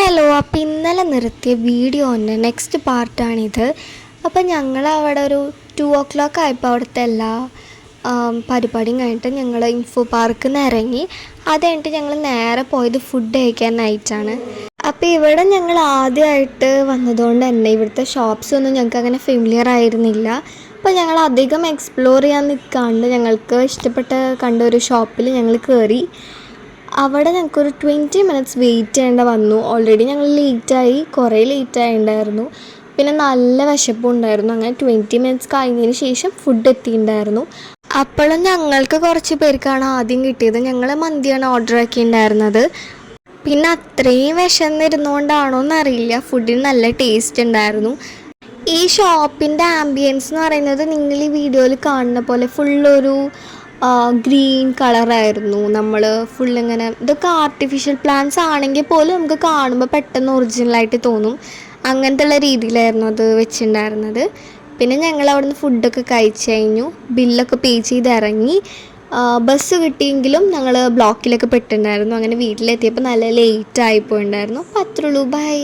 Hello, അപ്പോൾ ഇന്നലെ നിർത്തിയ വീഡിയോൻ്റെ നെക്സ്റ്റ് പാർട്ടാണിത്. അപ്പോൾ ഞങ്ങൾ അവിടെ ഒരു 2 o'clock ആയപ്പോൾ അവിടുത്തെ എല്ലാ പരിപാടിയും കഴിഞ്ഞിട്ട് ഞങ്ങൾ ഇൻഫോ പാർക്കിൽ നിന്ന് ഇറങ്ങി. അത് കഴിഞ്ഞിട്ട് ഞങ്ങൾ നേരെ പോയത് ഫുഡ് കഴിക്കാനായിട്ടാണ്. അപ്പോൾ ഇവിടെ ഞങ്ങൾ ആദ്യമായിട്ട് വന്നതുകൊണ്ട് തന്നെ ഇവിടുത്തെ ഷോപ്സ് ഒന്നും ഞങ്ങൾക്ക് അങ്ങനെ ഫെമിലിയർ ആയിരുന്നില്ല. അപ്പോൾ ഞങ്ങൾ അധികം എക്സ്പ്ലോർ ചെയ്യാൻ നിൽക്കാണ്ട് ഞങ്ങൾക്ക് ഇഷ്ടപ്പെട്ട കണ്ട ഒരു ഷോപ്പിൽ ഞങ്ങൾ കയറി. അവിടെ ഞങ്ങൾക്കൊരു 20 minutes വെയിറ്റ് ചെയ്യേണ്ട വന്നു. ഓൾറെഡി ഞങ്ങൾ ലേറ്റായി, കുറേ ലേറ്റായിട്ടുണ്ടായിരുന്നു. പിന്നെ നല്ല വിശപ്പുണ്ടായിരുന്നു. അങ്ങനെ 20 minutes കഴിഞ്ഞതിന് ശേഷം ഫുഡ് എത്തിയിട്ടുണ്ടായിരുന്നു. അപ്പോഴും ഞങ്ങൾക്ക് കുറച്ച് പേർക്കാണ് ആദ്യം കിട്ടിയത്. ഞങ്ങൾ മന്തിയാണ് ഓർഡർ ആക്കിയിട്ടുണ്ടായിരുന്നത്. പിന്നെ അത്രയും വിശന്നിരുന്നുകൊണ്ടാണോ എന്നറിയില്ല, ഫുഡിന് നല്ല ടേസ്റ്റ് ഉണ്ടായിരുന്നു. ഈ ഷോപ്പിൻ്റെ ആംബിയൻസ് എന്ന് പറയുന്നത് നിങ്ങൾ ഈ വീഡിയോയിൽ കാണുന്ന പോലെ ഫുള്ളൊരു ഗ്രീൻ കളറായിരുന്നു. നമ്മൾ ഫുള്ളിങ്ങനെ, ഇതൊക്കെ ആർട്ടിഫിഷ്യൽ പ്ലാന്റ്സ് ആണെങ്കിൽ പോലും നമുക്ക് കാണുമ്പോൾ പെട്ടെന്ന് ഒറിജിനലായിട്ട് തോന്നും. അങ്ങനത്തെ ഉള്ള രീതിയിലായിരുന്നു അത് വെച്ചിട്ടുണ്ടായിരുന്നത്. പിന്നെ ഞങ്ങൾ അവിടെ നിന്ന് ഫുഡൊക്കെ കഴിച്ച് കഴിഞ്ഞു, ബില്ലൊക്കെ പേ ചെയ്ത് ഇറങ്ങി. ബസ് കിട്ടിയെങ്കിലും ഞങ്ങൾ ബ്ലോക്കിലൊക്കെ പെട്ടിട്ടുണ്ടായിരുന്നു. അങ്ങനെ വീട്ടിലെത്തിയപ്പോൾ നല്ല ലേറ്റ് ആയിപ്പോയിട്ടുണ്ടായിരുന്നു. അപ്പോൾ അത്രയുള്ളൂ, ബൈ.